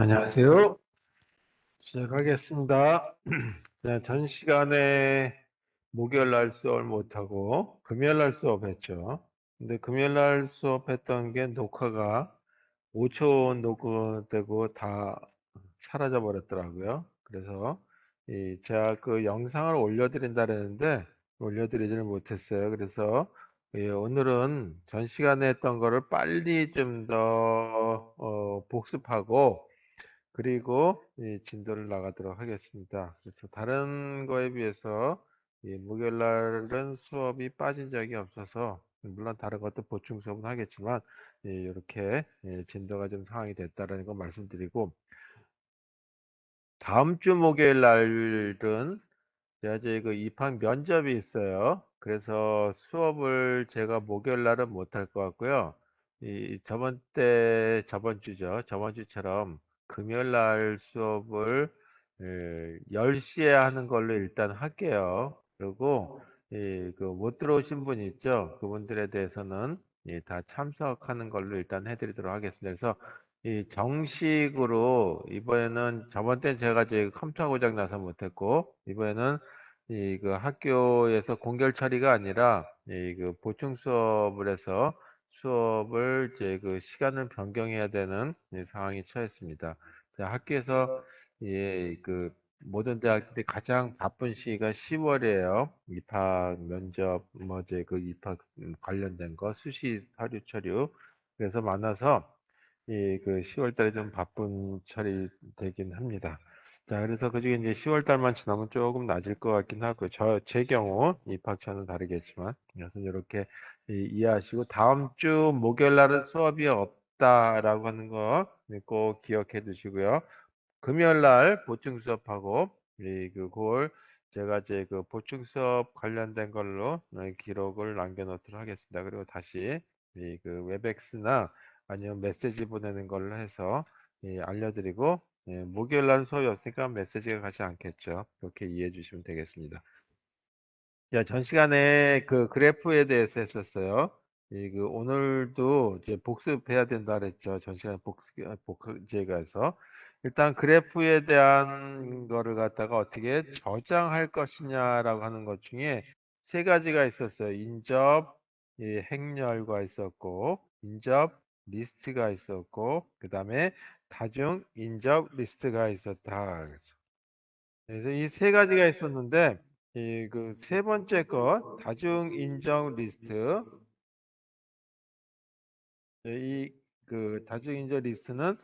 안녕하세요. 시작하겠습니다. 네, 전 시간에 목요일 날 수업을 못하고 금요일 날 수업했죠. 근데 금요일 날 수업했던 게 녹화가 5초 녹화되고 다 사라져 버렸더라고요. 그래서 제가 그 영상을 올려드린다 그랬는데 올려드리지는 못했어요. 그래서 오늘은 전 시간에 했던 거를 빨리 좀 더 복습하고 그리고 이 진도를 나가도록 하겠습니다. 그래서 다른 거에 비해서 목요일 날은 수업이 빠진 적이 없어서 물론 다른 것도 보충 수업은 하겠지만 이렇게 진도가 좀 상황이 됐다라는 거 말씀드리고 다음 주 목요일 날은 제가 저희 그 입학 면접이 있어요. 그래서 수업을 제가 목요일 날은 못할 것 같고요. 저번 주죠. 저번 주처럼 금요일 날 수업을 10시에 하는 걸로 일단 할게요. 그리고 못 들어오신 분 있죠. 그분들에 대해서는 다 참석하는 걸로 일단 해드리도록 하겠습니다. 그래서 정식으로 이번에는 저번 때는 제가 이제 컴퓨터 고장 나서 못했고 이번에는 그 학교에서 공결 처리가 아니라 그 보충 수업을 해서 수업을 이제 그 시간을 변경해야 되는 상황이 처했습니다. 학교에서 그 모든 대학들이 가장 바쁜 시기가 10월이에요. 입학 면접 뭐 이제 그 입학 관련된 거 수시 서류 처리 그래서 많아서 그 10월 달에 좀 바쁜 처리 되긴 합니다. 자, 그래서 그중에 이제 10월 달만 지나면 조금 낮을 것 같긴 하고요. 제 경우 입학처는 다르겠지만, 그래서 이렇게 이해하시고, 다음 주 목요일 날은 수업이 없다라고 하는 거 꼭 기억해 두시고요. 금요일 날 보충 수업하고, 그걸 제가 이제 그 보충 수업 관련된 걸로 기록을 남겨놓도록 하겠습니다. 그리고 다시 그 웹엑스나 아니면 메시지 보내는 걸로 해서 알려드리고 목요일 날 수업이 없으니까 메시지가 가지 않겠죠. 그렇게 이해해 주시면 되겠습니다. 자, 전 시간에 그 그래프에 대해서 했었어요. 그 오늘도 이제 복습해야 된다 그랬죠. 전 시간에 복제가해서 일단 그래프에 대한 거를 갖다가 어떻게 저장할 것이냐라고 하는 것 중에 세 가지가 있었어요. 인접, 행렬과 있었고, 인접 리스트가 있었고, 그 다음에 다중 인접 리스트가 있었다. 그래서 이 세 가지가 있었는데, 그 세 번째 것, 다중 인정 리스트. 이 그 다중 인정 리스트는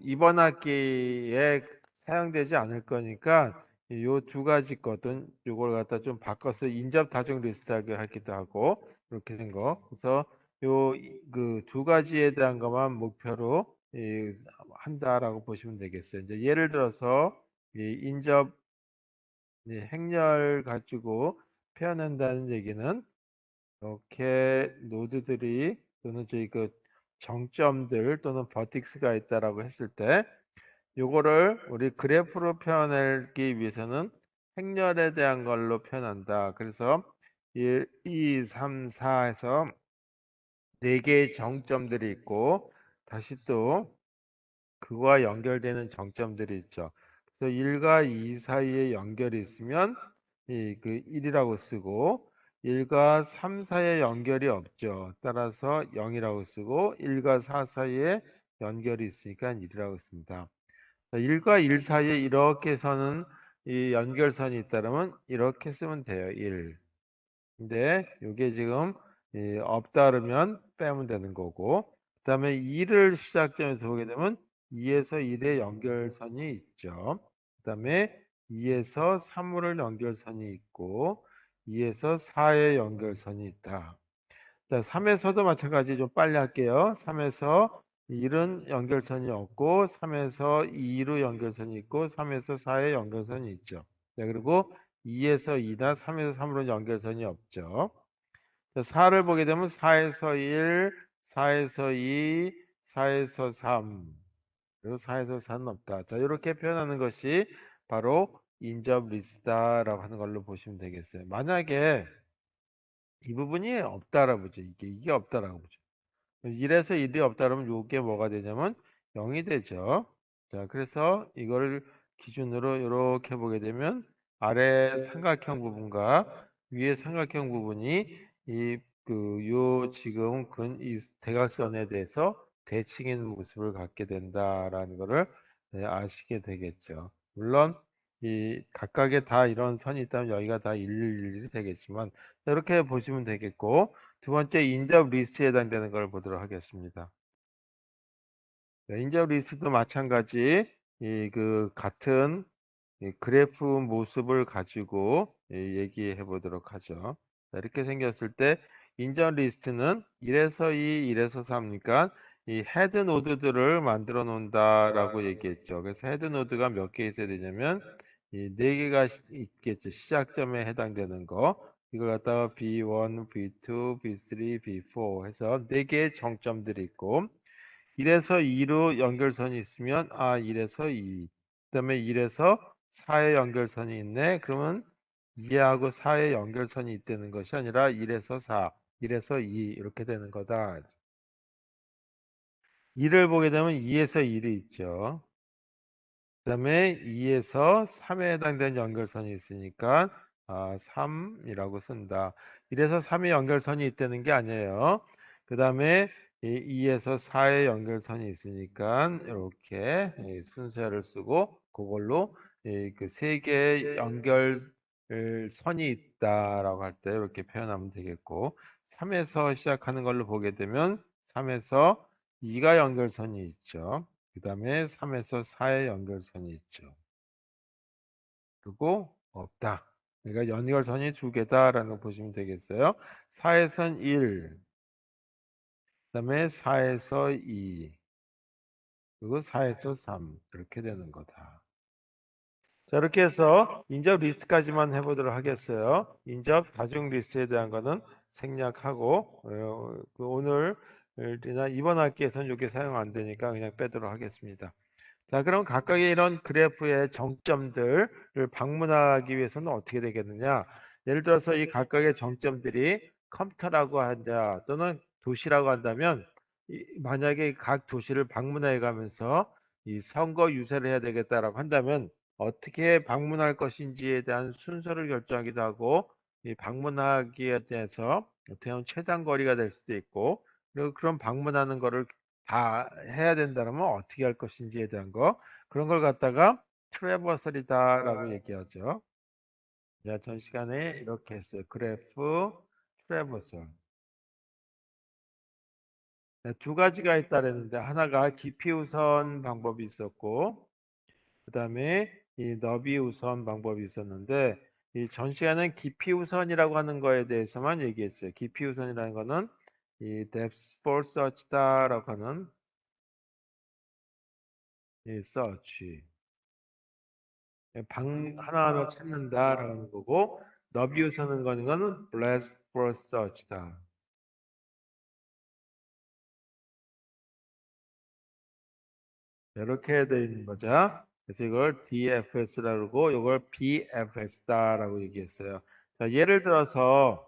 이번 학기에 사용되지 않을 거니까 요 두 가지 거든 요걸 갖다 좀 바꿔서 인접 다중 리스트 하기도 하고 이렇게 된 거. 그래서 요 그 두 가지에 대한 것만 목표로 한다라고 보시면 되겠어요. 이제 예를 들어서 이 인접 행렬 가지고 표현한다는 얘기는 이렇게 노드들이 또는 저희 그 정점들 또는 버틱스가 있다라고 했을 때 요거를 우리 그래프로 표현하기 위해서는 행렬에 대한 걸로 표현한다. 그래서 1, 2, 3, 4에서 4개의 정점들이 있고 다시 또 그와 연결되는 정점들이 있죠. 그래서 1과 2 사이에 연결이 있으면 그 1이라고 쓰고 1과 3 사이에 연결이 없죠. 따라서 0이라고 쓰고 1과 4 사이에 연결이 있으니까 1이라고 씁니다. 1과 1 사이에 이렇게 서는 이 연결선이 있다면 이렇게 쓰면 돼요. 1. 근데 이게 지금 없다 그러면 빼면 되는 거고 그 다음에 2를 시작점에서 보게 되면 2에서 1의 연결선이 있죠. 그 다음에 2에서 3을 연결선이 있고 2에서 4의 연결선이 있다. 자, 3에서도 마찬가지 좀 빨리 할게요. 3에서 1은 연결선이 없고 3에서 2로 연결선이 있고 3에서 4의 연결선이 있죠. 자, 그리고 2에서 2나 3에서 3으로 연결선이 없죠. 4를 보게 되면 4에서 1, 4에서 2, 4에서 3, 그리고 4에서 4는 없다. 자, 이렇게 표현하는 것이 바로 인접 리스트다라고 하는 걸로 보시면 되겠어요. 만약에 이 부분이 없다라고 보죠. 이게 없다라고 보죠. 1에서 1이 없다 그러면 이게 뭐가 되냐면 0이 되죠. 자, 그래서 이거를 기준으로 이렇게 보게 되면 아래 삼각형 부분과 위에 삼각형 부분이 요 지금 이 대각선에 대해서 대칭 있는 모습을 갖게 된다라는 거를 아시게 되겠죠. 물론 이 각각에 다 이런 선이 있다면 여기가 다 일일이 되겠지만 이렇게 보시면 되겠고, 두 번째 인접 리스트에 해당되는 걸 보도록 하겠습니다. 네, 인접 리스트도 마찬가지 같은 이 그래프 모습을 가지고 얘기해 보도록 하죠. 자, 이렇게 생겼을 때 인접 리스트는 1에서 2, 1에서 3이니까 이 헤드 노드들을 만들어 놓는다라고 얘기했죠. 그래서 헤드 노드가 몇 개 있어야 되냐면 이 네 개가 있겠죠. 시작점에 해당되는 거. 이걸 갖다가 B1, B2, B3, B4 해서 네 개의 정점들이 있고, 1에서 2로 연결선이 있으면 1에서 2, 그다음에 1에서 4의 연결선이 있네. 그러면 2하고 4의 연결선이 있다는 것이 아니라 1에서 4, 1에서 2 이렇게 되는 거다. 2를 보게 되면 2에서 1이 있죠. 그다음에 2에서 3에 해당되는 연결선이 있으니까 3이라고 쓴다. 1에서 3의 연결선이 있다는 게 아니에요. 그다음에 2에서 4의 연결선이 있으니까 이렇게 순서를 쓰고 그걸로 그 세 개의 연결선이 있다라고 할 때 이렇게 표현하면 되겠고, 3에서 시작하는 걸로 보게 되면 3에서 2가 연결선이 있죠. 그 다음에 3에서 4의 연결선이 있죠. 그리고 없다. 그러니까 연결선이 두 개다라는 거 보시면 되겠어요. 4에선 1, 그 다음에 4에서 2, 그리고 4에서 3 이렇게 되는 거다. 자, 이렇게 해서 인접 리스트까지만 해보도록 하겠어요. 인접 다중 리스트에 대한 거는 생략하고 오늘이나 이번 학기에서는 이게 사용 안 되니까 그냥 빼도록 하겠습니다. 자, 그럼 각각의 이런 그래프의 정점들을 방문하기 위해서는 어떻게 되겠느냐? 예를 들어서 이 각각의 정점들이 컴퓨터라고 한다 또는 도시라고 한다면, 만약에 각 도시를 방문해 가면서 이 선거 유세를 해야 되겠다라고 한다면 어떻게 방문할 것인지에 대한 순서를 결정하기도 하고, 이 방문하기에 대해서 어떻게 하면 최단 거리가 될 수도 있고, 그리고 그런 방문하는 거를 다 해야 된다면 어떻게 할 것인지에 대한 거, 그런 걸 갖다가 트래버설이다라고 얘기하죠. 자, 전 시간에 이렇게 했어요. 그래프 트래버설. 네, 두 가지가 있다랬는데 하나가 깊이 우선 방법이 있었고, 그 다음에 이 너비 우선 방법이 있었는데, 이 전 시간은 깊이 우선이라고 하는 거에 대해서만 얘기했어요. 깊이 우선이라는 거는 이 depth for search다라고 하는 이 search. 방 하나하나 찾는다라는 거고, 너비우 서는 거는 blast for search다. 이렇게 되어 있는 거죠. 그래서 이걸 DFS라고 이걸 BFS다라고 얘기했어요. 자, 예를 들어서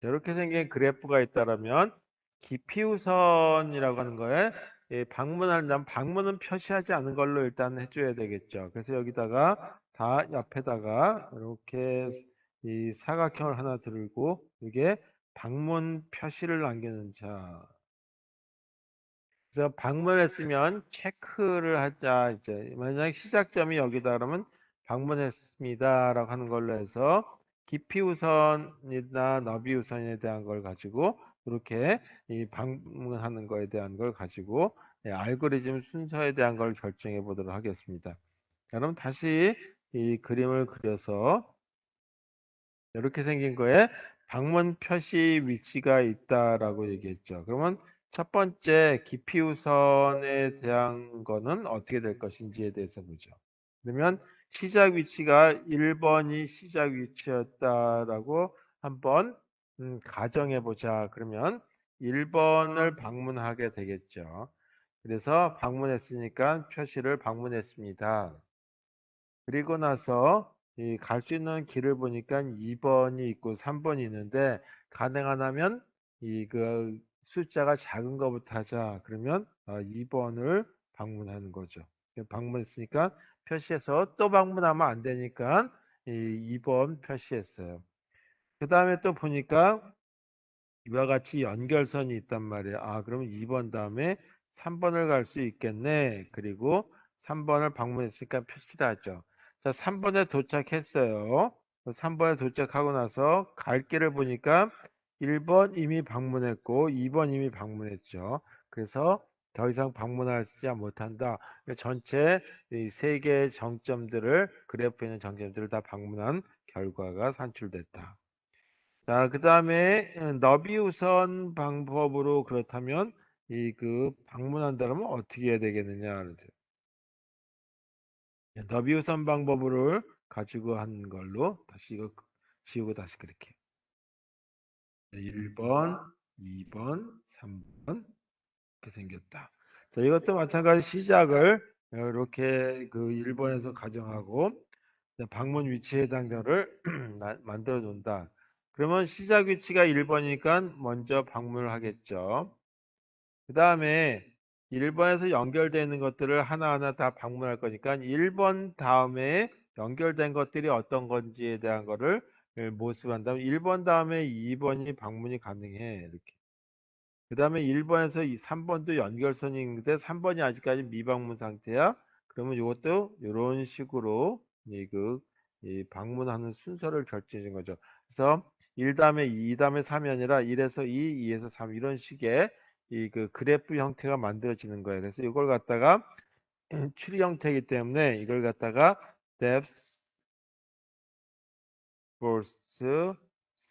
이렇게 생긴 그래프가 있다라면 깊이 우선이라고 하는 거에 방문하려면 방문은 표시하지 않은 걸로 일단 해줘야 되겠죠. 그래서 여기다가 다 옆에다가 이렇게 이 사각형을 하나 들고 이게 방문 표시를 남기는 자. 그래서 방문했으면 체크를 하자. 이제 만약 시작점이 여기다 그러면 방문했습니다라고 하는 걸로 해서 깊이 우선이나 너비 우선에 대한 걸 가지고 이렇게 이 방문하는 거에 대한 걸 가지고 알고리즘 순서에 대한 걸 결정해 보도록 하겠습니다. 자, 그럼 다시 이 그림을 그려서 이렇게 생긴 거에 방문 표시 위치가 있다라고 얘기했죠. 그러면 첫 번째 깊이 우선에 대한 거는 어떻게 될 것인지에 대해서 보죠. 그러면 시작 위치가 1번이 시작 위치였다라고 한번 가정해 보자. 그러면 1번을 방문하게 되겠죠. 그래서 방문했으니까 표시를 방문했습니다. 그리고 나서 갈 수 있는 길을 보니까 2번이 있고 3번이 있는데, 가능하다면 숫자가 작은 거부터 하자. 그러면 2번을 방문하는 거죠. 방문했으니까 표시해서 또 방문하면 안 되니까 이 2번 표시했어요. 그 다음에 또 보니까 이와 같이 연결선이 있단 말이에요. 그러면 2번 다음에 3번을 갈 수 있겠네. 그리고 3번을 방문했으니까 표시를 하죠. 자, 3번에 도착했어요. 3번에 도착하고 나서 갈 길을 보니까 1번 이미 방문했고 2번 이미 방문했죠. 그래서 더 이상 방문하지 못한다. 전체 이 세 개의 정점들을 그래프에 있는 정점들을 다 방문한 결과가 산출됐다. 자, 그 다음에 너비 우선 방법으로 그렇다면 이 그 방문한다면 어떻게 해야 되겠느냐 그러죠. 너비 우선 방법을 가지고 한 걸로 다시 이거 지우고 다시 그렇게 1번, 2번, 3번 이렇게 생겼다. 자, 이것도 마찬가지 시작을 이렇게 그 1번에서 가정하고 방문 위치에 해당자를 만들어 놓는다. 그러면 시작 위치가 1번이니까 먼저 방문을 하겠죠. 그 다음에 1번에서 연결되는 것들을 하나하나 다 방문할 거니까 1번 다음에 연결된 것들이 어떤 건지에 대한 거를 모습한다면 1번 다음에 2번이 방문이 가능해. 이렇게. 그 다음에 1번에서 3번도 연결선이 있는데 3번이 아직까지 미방문 상태야. 그러면 이것도 이런 식으로 이 방문하는 순서를 결정해 준 거죠. 그래서 1 다음에 2 다음에 3이 아니라 1에서 2, 2에서 3 이런 식의 이 그 그래프 형태가 만들어지는 거예요. 그래서 이걸 갖다가 추리 형태이기 때문에 이걸 갖다가 depth first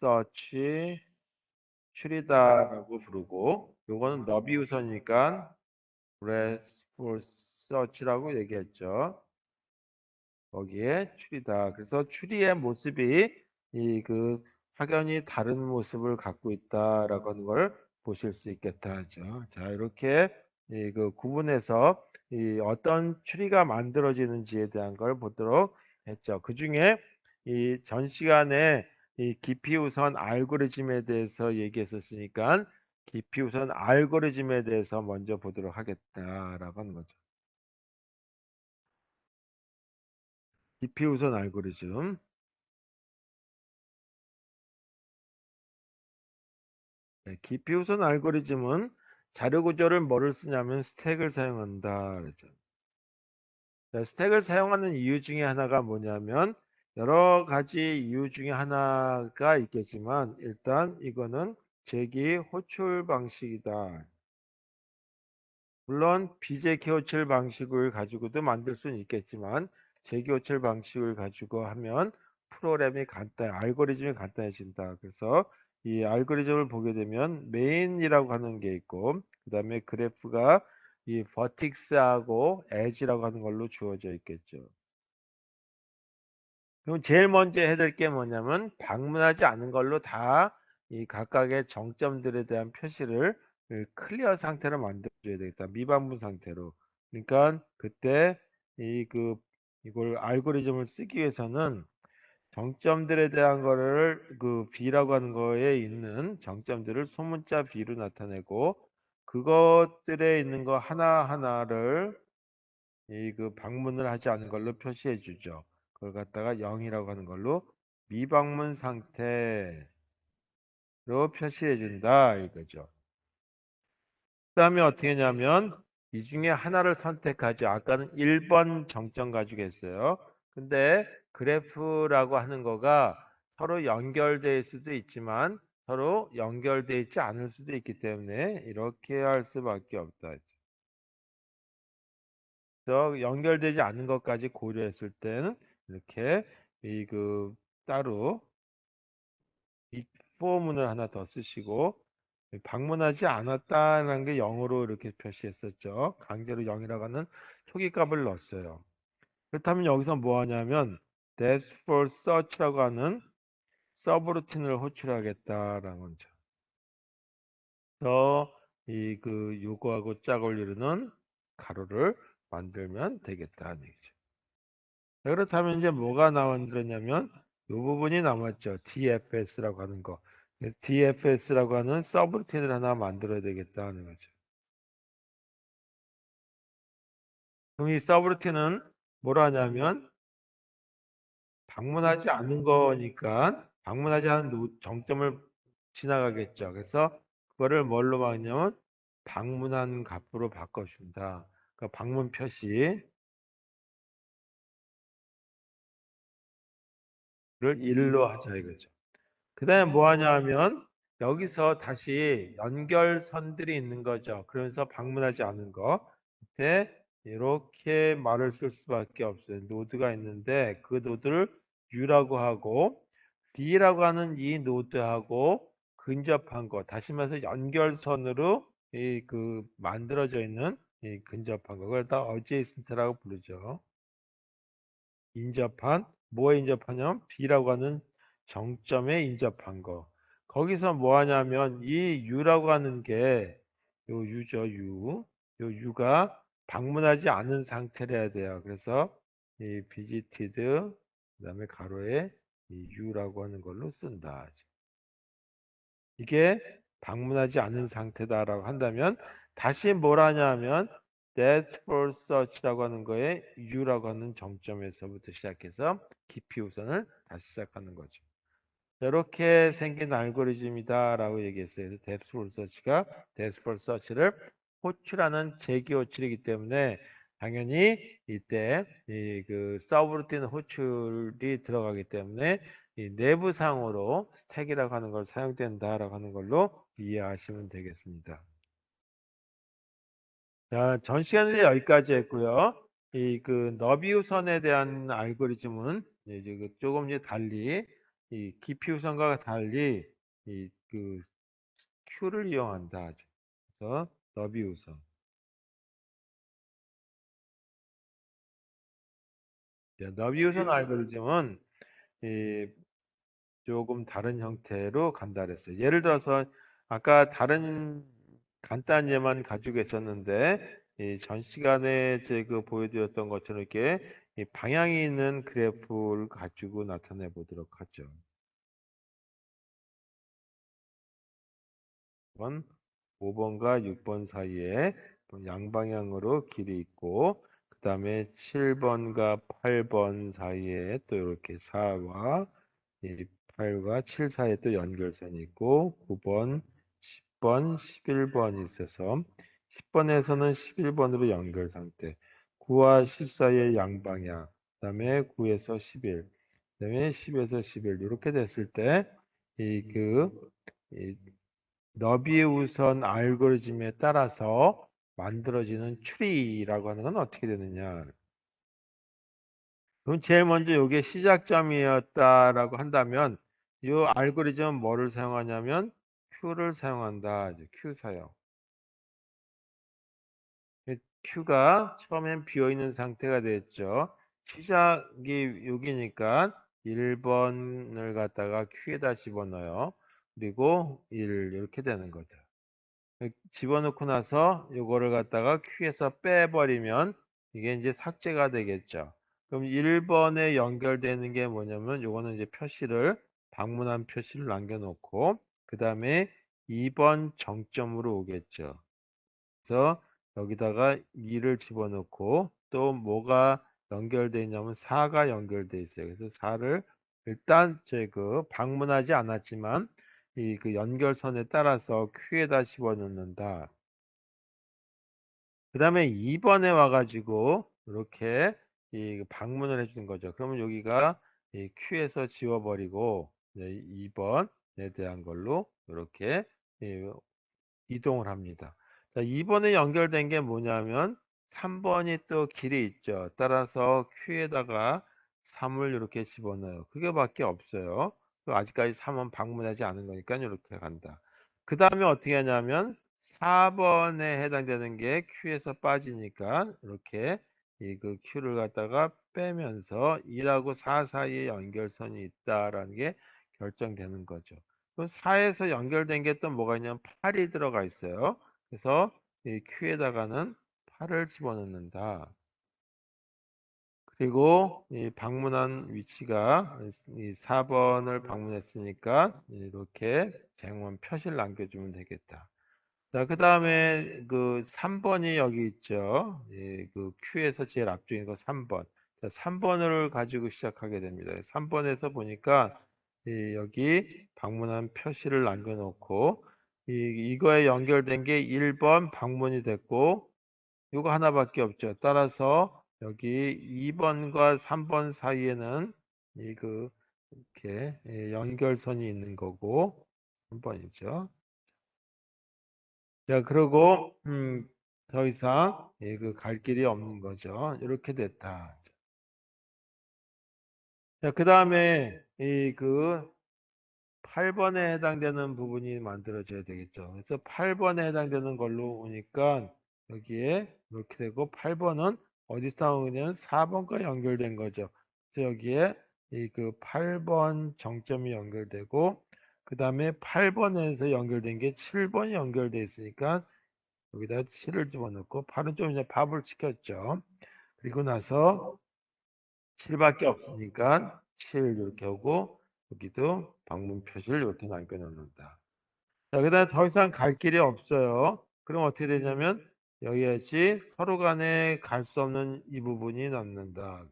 search 추리다라고 부르고 요거는 너비우선이니까 RESTful search라고 얘기했죠. 거기에 추리다. 그래서 추리의 모습이 이 그 확연히 다른 모습을 갖고 있다라고 하는 걸 보실 수 있겠다 하죠. 자, 이렇게 이 그 구분해서 이 어떤 추리가 만들어지는지에 대한 걸 보도록 했죠. 그 중에 이 전 시간에 이 깊이 우선 알고리즘에 대해서 얘기했었으니까 깊이 우선 알고리즘에 대해서 먼저 보도록 하겠다라고 하는 거죠. 깊이 우선 알고리즘. 네, 깊이 우선 알고리즘은 자료 구조를 뭐를 쓰냐면 스택을 사용한다. 그러죠. 자, 스택을 사용하는 이유 중에 하나가 뭐냐면 여러 가지 이유 중에 하나가 있겠지만 일단 이거는 제기 호출 방식이다. 물론 BJK 호출 방식을 가지고도 만들 수는 있겠지만 제기 호출 방식을 가지고 하면 프로그램이 알고리즘이 간단해진다. 그래서 이 알고리즘을 보게 되면 메인이라고 하는 게 있고 그 다음에 그래프가 이 버틱스하고 엣지라고 하는 걸로 주어져 있겠죠. 그럼 제일 먼저 해야 될 게 뭐냐면 방문하지 않은 걸로 다 이 각각의 정점들에 대한 표시를 클리어 상태로 만들어줘야 되겠다. 미방문 상태로. 그러니까 그때 이걸 알고리즘을 쓰기 위해서는 정점들에 대한 거를 그 B라고 하는 거에 있는 정점들을 소문자 B로 나타내고 그것들에 있는 거 하나하나를 이 그 방문을 하지 않은 걸로 표시해 주죠. 그걸 갖다가 0이라고 하는 걸로 미방문 상태로 표시해 준다 이거죠. 그다음에 어떻게 하냐면 이 중에 하나를 선택하죠. 아까는 1번 정점 가지고 했어요. 근데 그래프라고 하는 거가 서로 연결될 수도 있지만 서로 연결되어 있지 않을 수도 있기 때문에 이렇게 할 수밖에 없다. 연결되지 않는 것까지 고려했을 때는 이렇게 따로 이 포문을 하나 더 쓰시고 방문하지 않았다는 게 0으로 이렇게 표시했었죠. 강제로 0이라고 하는 초기값을 넣었어요. 그렇다면 여기서 뭐 하냐면 That's for search라고 하는 서브루틴을 호출하겠다라는 거죠. 요거하고 짝을 이루는 가로를 만들면 되겠다는 얘기죠. 자, 그렇다면 이제 뭐가 남았느냐면 이 부분이 남았죠. DFS라고 하는 거. DFS라고 하는 서브루틴을 하나 만들어야 되겠다 하는 거죠. 그럼 이 서브루틴은 뭐라 하냐면 방문하지 않은 거니까 방문하지 않은 정점을 지나가겠죠. 그래서 그거를 뭘로 막냐면 방문한 값으로 바꿔준다. 그러니까 방문 표시를 1로 하자 이거죠. 그 다음에 뭐 하냐 하면 여기서 다시 연결선들이 있는 거죠. 그러면서 방문하지 않은 거. 밑에 이렇게 말을 쓸 수밖에 없어요. 노드가 있는데 그 노드를 U라고 하고 B라고 하는 이 노드하고 근접한 거. 다시 말해서 연결선으로 이 그 만들어져 있는 이 근접한 거. 그걸 다 어제이슨트라고 부르죠. 인접한, 뭐에 인접하냐면 B라고 하는 정점에 인접한 거. 거기서 뭐 하냐면 이 U라고 하는 게 요 U죠, U. 요 U가 방문하지 않은 상태를 해야 돼요. 그래서 이 visited 그다음에 가로에 이 U라고 하는 걸로 쓴다. 이게 방문하지 않은 상태다라고 한다면 다시 뭘 하냐면 that's for search라고 하는 거에 U라고 하는 정점에서부터 시작해서 깊이 우선을 다시 시작하는 거죠. 이렇게 생긴 알고리즘이다라고 얘기했어요. 그래서 depth for search가 depth for search를 호출하는 재기 호출이기 때문에 당연히 이때 이 그 서브루틴 호출이 들어가기 때문에 이 내부상으로 스택이라고 하는 걸 사용된다라고 하는 걸로 이해하시면 되겠습니다. 자, 전 시간에 여기까지 했고요. 이 그 너비우선에 대한 알고리즘은 이제 그 조금 이제 달리 이 깊이우선과 달리 이 그 Q를 이용한다. 그래서 너비우선. 너비우선 알고리즘은 이 조금 다른 형태로 간다 그랬어요. 예를 들어서 아까 다른 간단한 예만 가지고 있었는데 이 전 시간에 제가 보여드렸던 것처럼 이렇게 이 방향이 있는 그래프를 가지고 나타내 보도록 하죠. 5번과 6번 사이에 양방향으로 길이 있고 그 다음에 7번과 8번 사이에 또 이렇게 4와 이 8과 7 사이에 또 연결선이 있고 9번, 10번, 11번이 있어서 10번에서는 11번으로 연결 상태 9와 10 사이의 양방향 그 다음에 9에서 11 그 다음에 10에서 11 이렇게 됐을 때 이 너비우선 알고리즘에 따라서 만들어지는 추리라고 하는 건 어떻게 되느냐. 그럼 제일 먼저 이게 시작점이었다라고 한다면 이 알고리즘은 뭐를 사용하냐면 Q를 사용한다. Q 사용. Q가 처음엔 비어있는 상태가 됐죠. 시작이 여기니까 1번을 갖다가 Q에다 집어넣어요. 그리고 1 이렇게 되는 거죠. 집어넣고 나서 요거를 갖다가 Q에서 빼버리면 이게 이제 삭제가 되겠죠. 그럼 1번에 연결되는 게 뭐냐면 요거는 이제 표시를 방문한 표시를 남겨놓고 그 다음에 2번 정점으로 오겠죠. 그래서 여기다가 2를 집어넣고 또 뭐가 연결되어 있냐면 4가 연결되어 있어요. 그래서 4를 일단 그 방문하지 않았지만 이 그 연결선에 따라서 Q에다 집어넣는다. 그 다음에 2번에 와가지고 이렇게 이 방문을 해주는 거죠. 그러면 여기가 이 Q에서 지워버리고 2번에 대한 걸로 이렇게 이동을 합니다. 자, 2번에 연결된 게 뭐냐면 3번이 또 길이 있죠. 따라서 Q에다가 3을 이렇게 집어넣어요. 그게밖에 없어요. 아직까지 3은 방문하지 않은 거니까 이렇게 간다. 그 다음에 어떻게 하냐면 4번에 해당되는 게 Q에서 빠지니까 이렇게 이 그 Q를 갖다가 빼면서 2하고 4 사이에 연결선이 있다라는 게 결정되는 거죠. 그 4에서 연결된 게 또 뭐가 있냐면 8이 들어가 있어요. 그래서 이 Q에다가는 8을 집어넣는다. 그리고 이 방문한 위치가 이 4번을 방문했으니까 이렇게 쟁원 표시를 남겨주면 되겠다. 자, 그 다음에 그 3번이 여기 있죠. 예, 그 Q에서 제일 앞쪽인 거 3번. 자, 3번을 가지고 시작하게 됩니다. 3번에서 보니까 여기 방문한 표시를 남겨놓고 이거에 연결된 게 1번 방문이 됐고 이거 하나밖에 없죠. 따라서 여기 2번과 3번 사이에는 이렇게 연결선이 있는 거고 3번이죠. 자, 그리고 더 이상 갈 길이 없는 거죠. 이렇게 됐다. 자, 그 다음에 그 8번에 해당되는 부분이 만들어져야 되겠죠. 그래서 8번에 해당되는 걸로 오니까 여기에 이렇게 되고 8번은 어디서 오냐면 4번과 연결된 거죠. 그래서 여기에 그 8번 정점이 연결되고 그 다음에 8번에서 연결된 게 7번이 연결돼 있으니까 여기다 7을 집어넣고 8은 좀 이제 밥을 시켰죠. 그리고 나서 7밖에 없으니까 7 이렇게 하고 여기도 방문 표시를 이렇게 남겨 놓는다. 자, 그다음에 더 이상 갈 길이 없어요. 그럼 어떻게 되냐면 여기에서 서로 간에 갈 수 없는 이 부분이 남는다.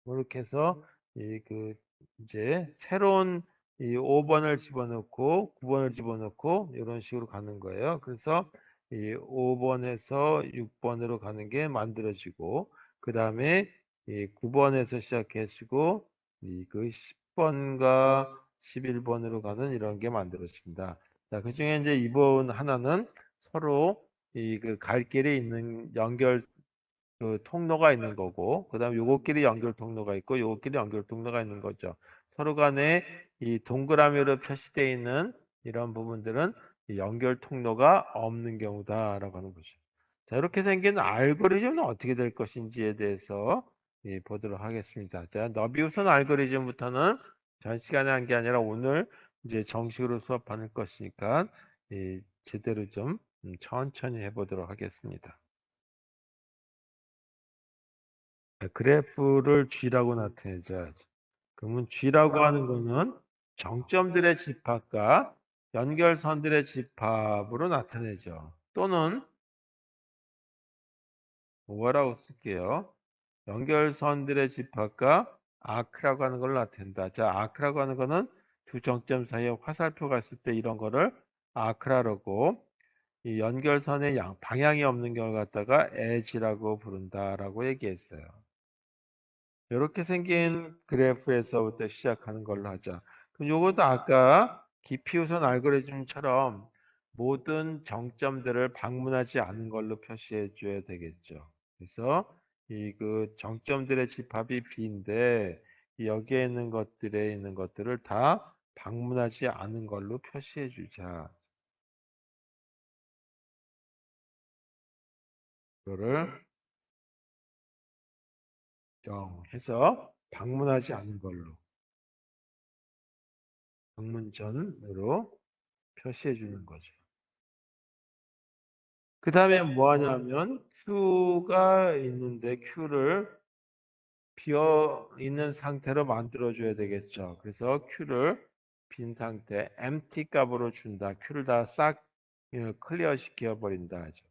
이렇게 해서 이제 새로운 이 5번을 집어넣고 9번을 집어넣고 이런 식으로 가는 거예요. 그래서 이 5번에서 6번으로 가는 게 만들어지고 그 다음에 이 9번에서 시작해시고 그 10번과 11번으로 가는 이런 게 만들어진다. 자, 그 중에 이제 이번 하나는 서로 그 갈 길이 있는 연결 그 통로가 있는 거고, 그 다음에 요것끼리 연결 통로가 있고, 요것끼리 연결 통로가 있는 거죠. 서로 간에 이 동그라미로 표시되어 있는 이런 부분들은 이 연결 통로가 없는 경우다라고 하는 거죠. 자, 이렇게 생긴 알고리즘은 어떻게 될 것인지에 대해서 보도록 하겠습니다. 자, 너비우선 알고리즘부터는 전 시간에 한 게 아니라 오늘 이제 정식으로 수업하는 것이니까 제대로 좀 천천히 해보도록 하겠습니다. 그래프를 G라고 나타내자. 그러면 G라고 하는 거는 정점들의 집합과 연결선들의 집합으로 나타내죠. 또는 뭐라고 쓸게요. 연결선들의 집합과 아크라고 하는 걸 나타낸다. 자, 아크라고 하는 거는 두 정점 사이에 화살표가 있을 때 이런 거를 아크라고 이 연결선의 방향이 없는 경우를 갖다가 edge라고 부른다라고 얘기했어요. 이렇게 생긴 그래프에서부터 시작하는 걸로 하자. 그럼 요것도 아까 기피우선 알고리즘처럼 모든 정점들을 방문하지 않은 걸로 표시해 줘야 되겠죠. 그래서 이 그 정점들의 집합이 B인데 여기에 있는 것들에 있는 것들을 다 방문하지 않은 걸로 표시해 주자. 이거를 0 해서 방문하지 않은 걸로 방문전으로 표시해 주는 거죠. 그 다음에 뭐 하냐면 Q가 있는데 Q를 비어 있는 상태로 만들어 줘야 되겠죠. 그래서 Q를 빈 상태 empty 값으로 준다. Q를 다 싹 클리어 시켜 버린다 하죠.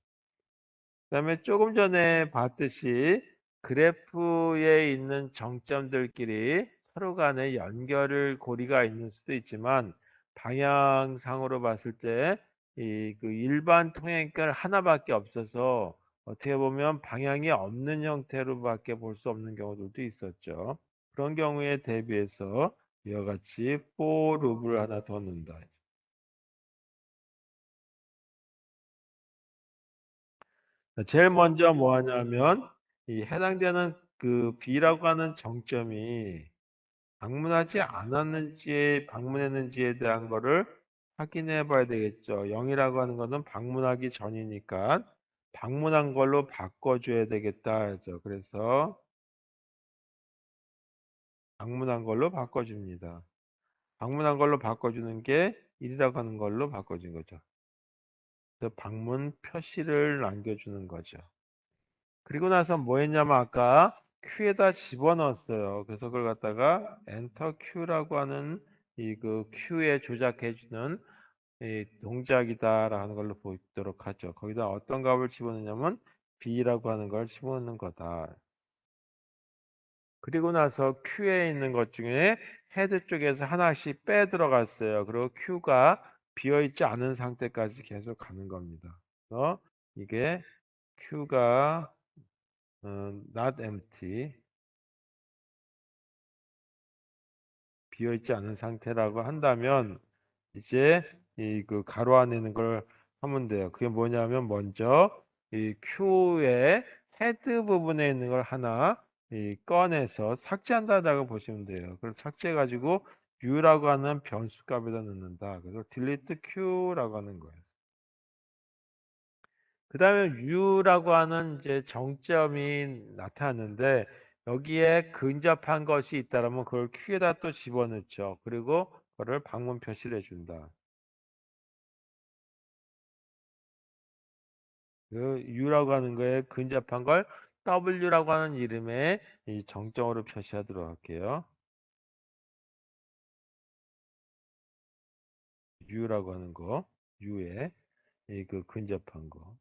그다음에 조금 전에 봤듯이 그래프에 있는 정점들끼리 서로 간에 연결을 고리가 있는 수도 있지만 방향상으로 봤을 때 이 그 일반 통행길 하나밖에 없어서 어떻게 보면 방향이 없는 형태로밖에 볼 수 없는 경우들도 있었죠. 그런 경우에 대비해서 이와 같이 for 룹을 하나 더 넣는다. 제일 먼저 뭐 하냐면 이 해당되는 그 B라고 하는 정점이 방문하지 않았는지 방문했는지에 대한 거를 확인해 봐야 되겠죠. 0이라고 하는 거는 방문하기 전이니까 방문한 걸로 바꿔줘야 되겠다 하죠. 그래서 방문한 걸로 바꿔줍니다. 방문한 걸로 바꿔주는 게 1이라고 하는 걸로 바꿔준 거죠. 그래서 방문 표시를 남겨주는 거죠. 그리고 나서 뭐 했냐면 아까 Q에다 집어넣었어요. 그래서 그걸 갖다가 엔터 Q라고 하는 이 그 Q에 조작해주는 이 동작이다라는 걸로 보도록 하죠. 거기다 어떤 값을 집어넣냐면 B라고 하는 걸 집어넣는 거다. 그리고 나서 Q에 있는 것 중에 헤드 쪽에서 하나씩 빼 들어갔어요. 그리고 Q가 비어있지 않은 상태까지 계속 가는 겁니다. 그래서 이게 Q가 not empty, 비어있지 않은 상태라고 한다면 이제 이 그 가로 안에 있는 걸 하면 돼요. 그게 뭐냐면 먼저 이 Q의 헤드 부분에 있는 걸 하나 꺼내서 삭제한다라고 보시면 돼요. 그래서 삭제해가지고 U라고 하는 변수 값에다 넣는다. 그래서 delete Q라고 하는 거예요. 그 다음에 U라고 하는 이제 정점이 나타났는데 여기에 근접한 것이 있다면 그걸 Q에다 또 집어넣죠. 그리고 그거를 방문 표시를 해준다. 그 U라고 하는 거에 근접한 걸 W라고 하는 이름의 이 정점으로 표시하도록 할게요. U라고 하는 거, U에 이 그 근접한 거.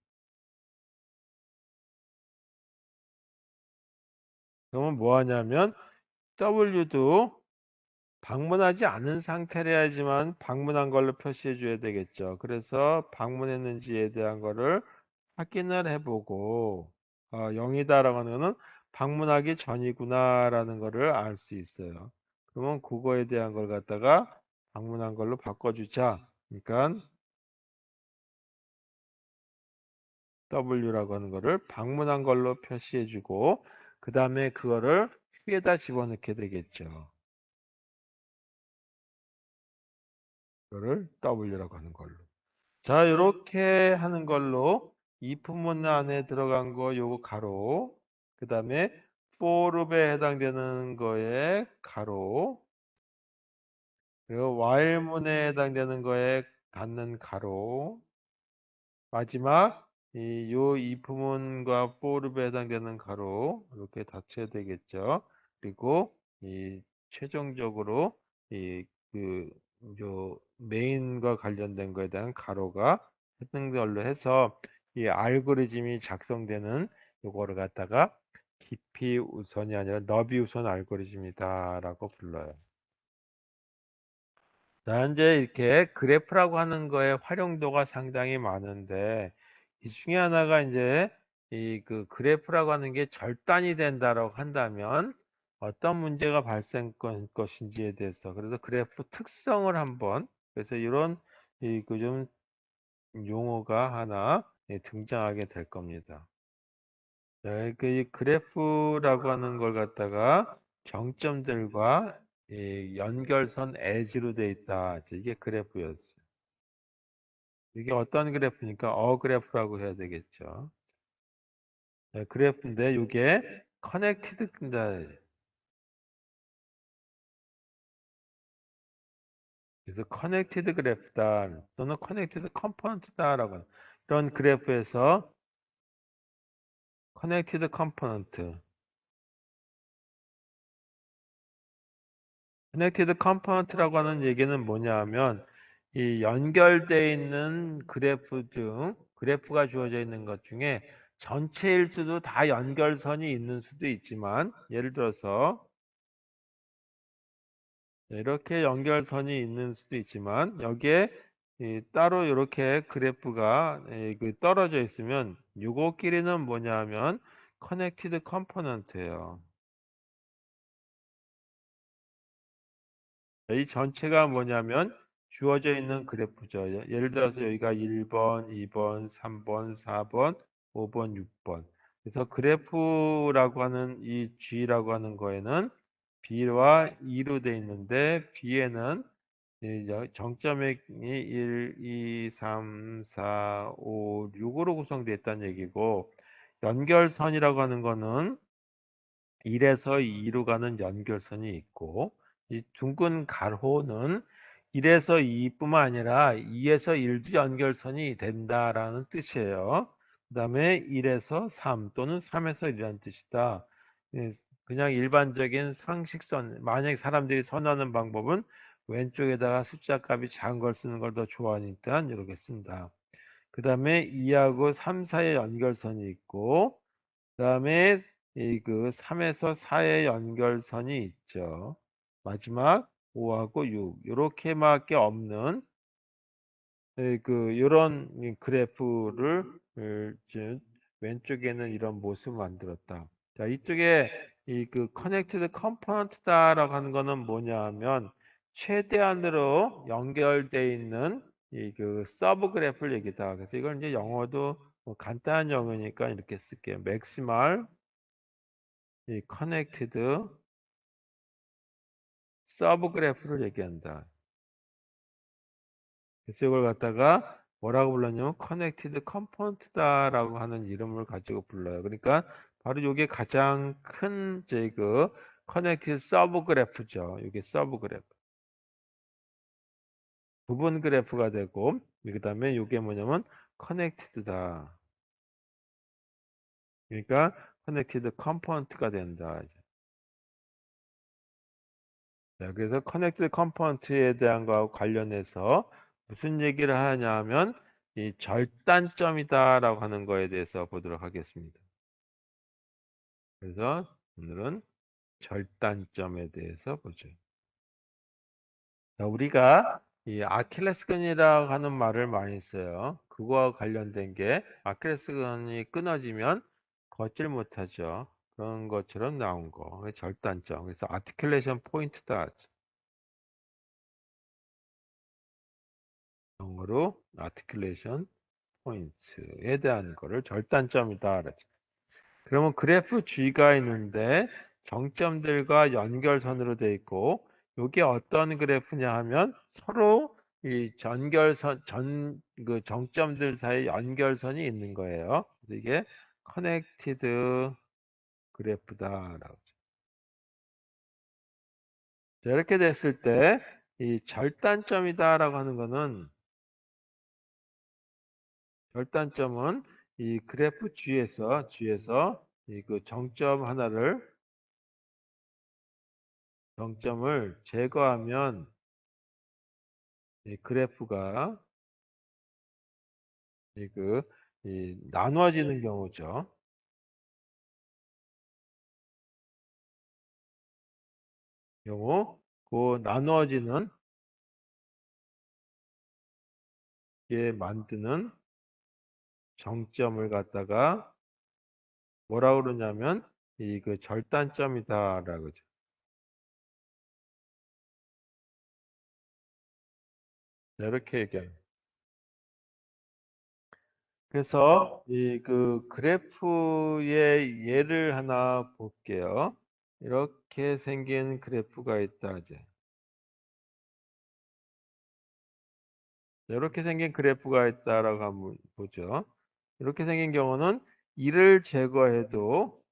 그러면 뭐 하냐면 W도 방문하지 않은 상태래야지만 방문한 걸로 표시해 줘야 되겠죠. 그래서 방문했는지에 대한 거를 확인을 해보고 0이다라고 하는 거는 방문하기 전이구나라는 거를 알 수 있어요. 그러면 그거에 대한 걸 갖다가 방문한 걸로 바꿔주자. 그러니까 W라고 하는 거를 방문한 걸로 표시해주고 그 다음에 그거를 Q에다 집어넣게 되겠죠. 그거를 W라고 하는 걸로. 자, 이렇게 하는 걸로 이 부문 안에 들어간 거 요거 가로, 그 다음에 for에 해당되는 거에 가로, 그리고 while문에 해당되는 거에 닫는 가로, 마지막 이 부문과 for에 해당되는 가로 이렇게 닫혀야 되겠죠. 그리고 이 최종적으로 요 메인과 관련된 거에 대한 가로가 했던 걸로 해서 이 알고리즘이 작성되는 요거를 갖다가 깊이 우선이 아니라 너비 우선 알고리즘이다라고 불러요. 자, 이제 이렇게 그래프라고 하는 거에 활용도가 상당히 많은데 이 중에 하나가 이제 이 그 그래프라고 하는 게 절단이 된다라고 한다면 어떤 문제가 발생할 것인지에 대해서 그래서 그래프 특성을 한번 그래서 이런 이 그 좀 용어가 하나 등장하게 될 겁니다. 네, 이 그래프라고 하는 걸 갖다가 정점들과 이 연결선 엣지로 돼 있다. 이게 그래프였어요. 이게 어떤 그래프니까 그래프라고 해야 되겠죠. 네, 그래프인데 이게 커넥티드 그래서 커넥티드 그래프다 또는 커넥티드 컴포넌트다라고 하는 이런 그래프에서 커넥티드 컴포넌트 커넥티드 컴포넌트라고 하는 얘기는 뭐냐면 이 연결되어 있는 그래프 중 그래프가 주어져 있는 것 중에 전체일 수도 다 연결선이 있는 수도 있지만 예를 들어서 이렇게 연결선이 있는 수도 있지만 여기에 따로 이렇게 그래프가 그 떨어져 있으면 요거끼리는 뭐냐면 커넥티드 컴포넌트예요. 이 전체가 뭐냐면 주어져 있는 그래프죠. 예를 들어서 여기가 1번, 2번, 3번, 4번, 5번, 6번. 그래서 그래프라고 하는 이 G라고 하는 거에는 B와 2로 돼 있는데 B에는 정점이 1, 2, 3, 4, 5, 6으로 구성되어 있다는 얘기고 연결선이라고 하는 거는 1에서 2로 가는 연결선이 있고 이 둥근 가로는 1에서 2뿐만 아니라 2에서 1도 연결선이 된다라는 뜻이에요. 그 다음에 1에서 3 또는 3에서 1이라는 뜻이다. 예, 그냥 일반적인 상식선, 만약에 사람들이 선호하는 방법은 왼쪽에다가 숫자 값이 작은 걸 쓰는 걸 더 좋아하니까 이렇게 쓴다. 그 다음에 2하고 3, 4의 연결선이 있고, 그 다음에 그 3에서 4의 연결선이 있죠. 마지막 5하고 6. 이렇게밖에 없는 이런 그래프를 이제 왼쪽에는 이런 모습을 만들었다. 자, 이쪽에 커넥티드 컴포넌트다라고 하는 거는 뭐냐 하면 최대한으로 연결돼 있는 서브 그래프를 얘기다. 그래서 이걸 이제 영어도 뭐 간단한 영어니까 이렇게 쓸게요. 맥시멀 커넥티드 서브 그래프를 얘기한다. 그래서 이걸 갖다가 뭐라고 불렀냐면 커넥티드 컴포넌트다라고 하는 이름을 가지고 불러요. 그러니까 바로 이게 가장 큰 커넥티드 서브 그래프죠. 이게 서브 그래프. 부분 그래프가 되고 그다음에 이게 뭐냐면 커넥티드다. 그러니까 커넥티드 컴포넌트가 된다. 자, 그래서 커넥티드 컴포넌트에 대한 거하고 관련해서 무슨 얘기를 하냐 하면 이 절단점이다라고 하는 거에 대해서 보도록 하겠습니다. 그래서 오늘은 절단점에 대해서 보죠. 자, 우리가 이 아킬레스건이라고 하는 말을 많이 써요. 그거와 관련된 게 아킬레스건이 끊어지면 걷질 못하죠. 그런 것처럼 나온 거. 절단점. 그래서 아티클레이션 포인트다. 영어로 아티클레이션 포인트에 대한 거를 절단점이다. 그러면 그래프 G가 있는데 정점들과 연결선으로 되어 있고 이게 어떤 그래프냐 하면 서로 이 전결선 그 정점들 사이 연결선이 있는 거예요. 그래서 이게 커넥티드 그래프다라고. 자, 이렇게 됐을 때 이 절단점이다라고 하는 거는 절단점은 이 그래프 G에서 이 그 정점을 제거하면 이 그래프가 이 그 나누어지는 경우죠. 경우 그 나누어지는 게 만드는 정점을 갖다가 뭐라 그러냐면 이 그 절단점이다라고 그러죠. 이렇게 얘기합니다. 그래서 이 그 그래프의 예를 하나 볼게요. 이렇게 생긴 그래프가 있다 이제. 이렇게 생긴 그래프가 있다라고 한번 보죠. 이렇게 생긴 경우는 1을 제거해도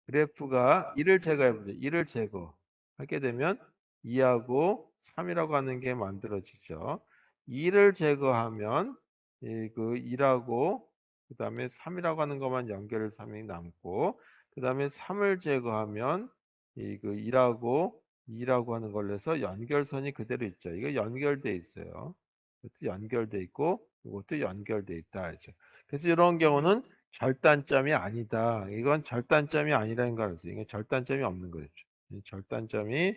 그래프가 1을 제거해보죠. 1을 제거하게 되면 2하고 3이라고 하는 게 만들어지죠. 2를 제거하면 그 1하고 그 다음에 3이라고 하는 것만 연결 3이 남고 그 다음에 3을 제거하면 그 1하고 2라고 하는 걸로 해서 연결선이 그대로 있죠. 이거 연결돼 있어요. 이것도 연결돼 있고 이것도 연결돼 있다 하죠. 그래서 이런 경우는 절단점이 아니다. 이건 절단점이 아니라는 걸 알았어요. 이건 절단점이 없는 거죠. 이 절단점이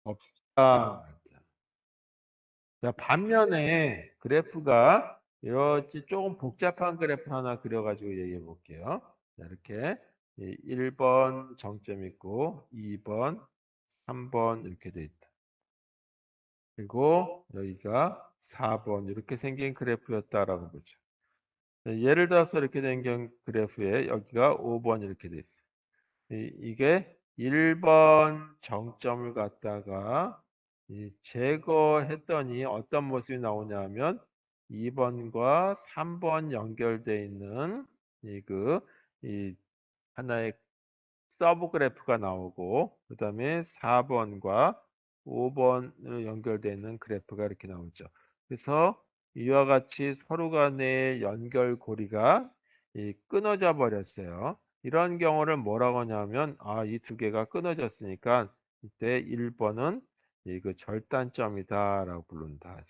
없다. 자, 반면에 그래프가 이렇게 조금 복잡한 그래프 하나 그려가지고 얘기해 볼게요. 자, 이렇게 1번 정점 있고 2번, 3번 이렇게 돼 있다. 그리고 여기가 4번 이렇게 생긴 그래프였다라고 보죠. 자, 예를 들어서 이렇게 된 그래프에 여기가 5번 이렇게 돼 있어요. 이게 1번 정점을 갖다가 제거했더니 어떤 모습이 나오냐면 2번과 3번 연결되어 있는 이 하나의 서브 그래프가 나오고 그 다음에 4번과 5번으로 연결되어 있는 그래프가 이렇게 나오죠. 그래서 이와 같이 서로 간의 연결고리가 끊어져 버렸어요. 이런 경우를 뭐라고 하냐면, 이 두 개가 끊어졌으니까 이때 1번은 그 절단점이다라고 부른다.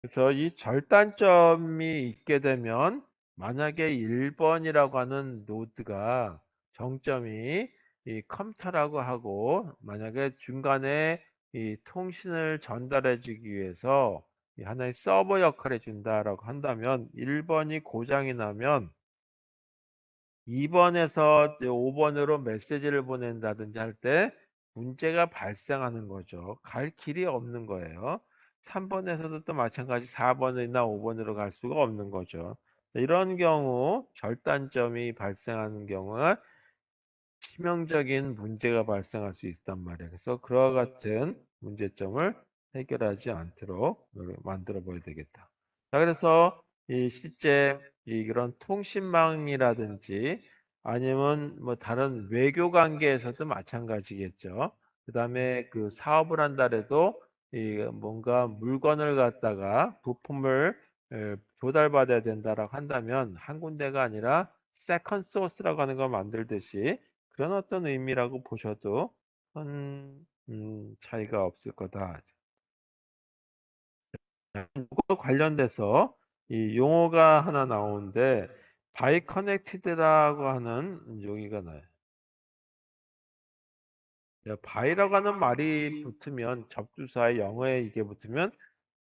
그래서 이 절단점이 있게 되면 만약에 1번이라고 하는 노드가 정점이 이 컴퓨터라고 하고 만약에 중간에 이 통신을 전달해 주기 위해서 이 하나의 서버 역할을 해준다라고 한다면 1번이 고장이 나면 2번에서 5번으로 메시지를 보낸다든지 할 때 문제가 발생하는 거죠. 갈 길이 없는 거예요. 3번에서도 또 마찬가지 4번이나 5번으로 갈 수가 없는 거죠. 이런 경우 절단점이 발생하는 경우는 치명적인 문제가 발생할 수 있단 말이에요. 그래서 그와 같은 문제점을 해결하지 않도록 만들어 봐야 되겠다. 자, 그래서 이 실제 이런 통신망이라든지 아니면 뭐 다른 외교 관계에서도 마찬가지겠죠. 그 다음에 그 사업을 한다 해도 이 뭔가 물건을 갖다가 부품을 조달받아야 된다라고 한다면 한 군데가 아니라 세컨 소스라고 하는 걸 만들듯이 그런 어떤 의미라고 보셔도 큰 차이가 없을 거다. 이거 관련돼서 이 용어가 하나 나오는데 바이 커넥티드라고 하는 용어가 나요. 바이라고 하는 말이 붙으면 접두사에 영어에 이게 붙으면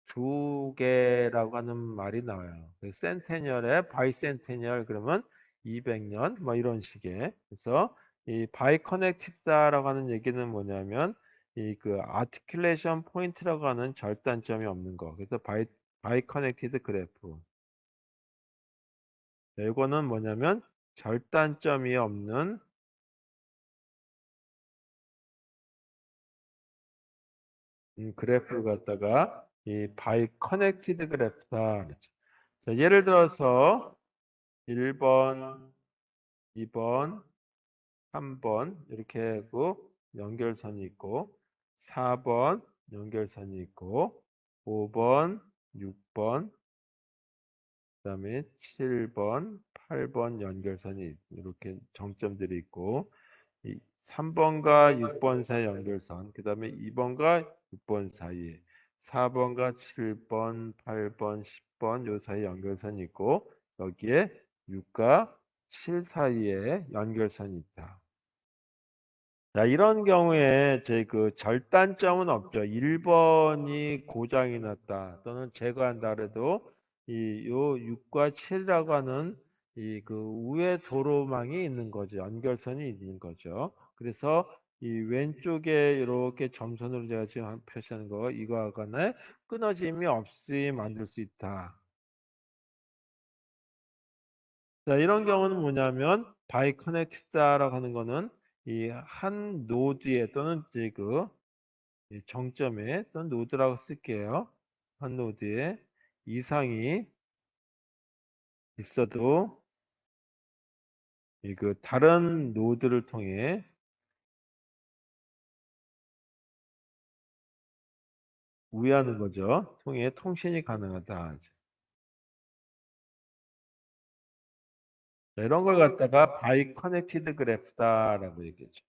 두 개라고 하는 말이 나와요. 센테니얼에 바이센테니얼 그러면 200년 뭐 이런 식의. 그래서 이 바이 커넥티드라고 하는 얘기는 뭐냐면 이 그 아티큘레이션 포인트라고 하는 절단점이 없는 거. 그래서 바이 커넥티드 그래프. 이거는 뭐냐면 절단점이 없는 그래프를 갖다가 이 바이 커넥티드 그래프다. 그랬죠. 자, 예를 들어서 1번, 2번, 3번 이렇게 하고 연결선이 있고 4번 연결선이 있고 5번, 6번, 그다음에 7번, 8번 연결선이 이렇게 정점들이 있고 3번과 6번 사이 연결선, 그다음에 2번과 6번 사이에 4번과 7번, 8번, 10번 요 사이 연결선이 있고 여기에 6과 7 사이에 연결선이 있다. 자, 이런 경우에 제 그 절단점은 없죠. 1번이 고장이 났다 또는 제거한다 그래도 이 요 6과 7이라고 하는 이 그 우회 도로망이 있는 거죠. 연결선이 있는 거죠. 그래서 이 왼쪽에 이렇게 점선으로 제가 지금 표시하는 거 이거와 간에 끊어짐이 없이 만들 수 있다. 자, 이런 경우는 뭐냐면 바이 커넥티드라고 하는 거는 이 한 노드에 또는 이제 그 정점에 또는 노드라고 쓸게요. 한 노드에 이상이 있어도 이 그 다른 노드를 통해 우회하는 거죠. 통해 통신이 가능하다. 자, 이런 걸 갖다가 바이 커넥티드 그래프다라고 얘기했죠.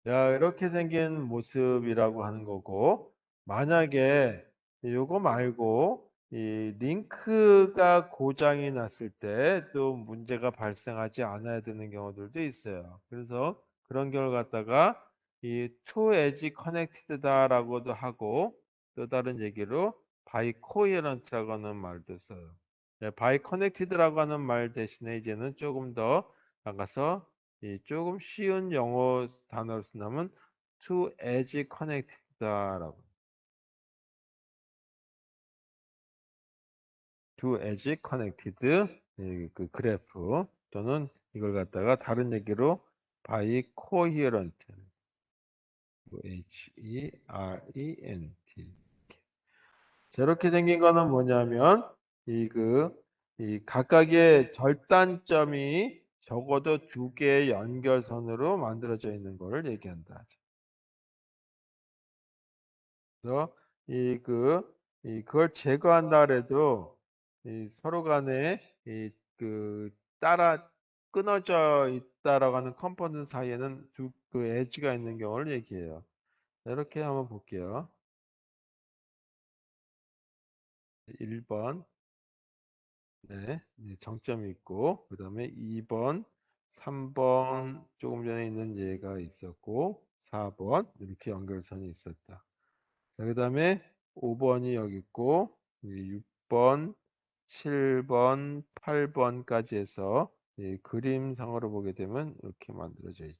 자, 이렇게 생긴 모습이라고 하는 거고, 만약에 요거 말고 이 링크가 고장이 났을 때 또 문제가 발생하지 않아야 되는 경우들도 있어요. 그래서 그런 경우를 갖다가 이 two edge connected다라고도 하고 또 다른 얘기로 bicoherent라고 하는 말도 써요. 네, biconnected라고 하는 말 대신에 이제는 조금 더 나가서 조금 쉬운 영어 단어를 쓴다면 to edge connected다라고. to edge connected 그 그래프 또는 이걸 갖다가 다른 얘기로 by coherent H-E-R-E-N-T 저렇게 생긴 거는 뭐냐면 이 각각의 절단점이 적어도 두 개의 연결선으로 만들어져 있는 걸 얘기한다. 그래서 그걸 제거한다 그래도 이 서로 간에 따라 끊어져 있다라고 하는 컴포넌트 사이에는 그 엣지가 있는 경우를 얘기해요. 이렇게 한번 볼게요. 1번, 네, 정점이 있고, 그 다음에 2번, 3번, 조금 전에 있는 예가 있었고, 4번, 이렇게 연결선이 있었다. 자, 그 다음에 5번이 여기 있고, 6번, 7번, 8번까지 해서 이 그림상으로 보게 되면 이렇게 만들어져 있죠.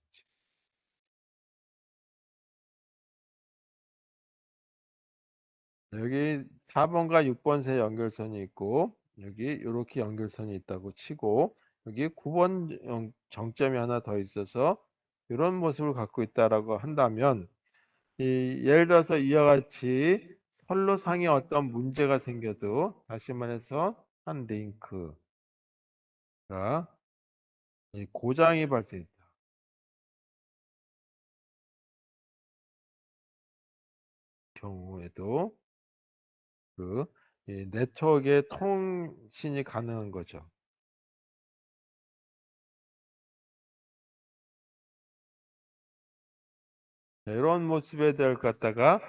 여기 4번과 6번 세 연결선이 있고, 여기 이렇게 연결선이 있다고 치고, 여기 9번 정점이 하나 더 있어서 이런 모습을 갖고 있다라고 한다면, 예를 들어서 이와 같이 선로상에 어떤 문제가 생겨도 다시 말해서 한 링크가 이 고장이 발생했다 경우에도 그 이 네트워크의 통신이 가능한 거죠. 네, 이런 모습에 대해 갖다가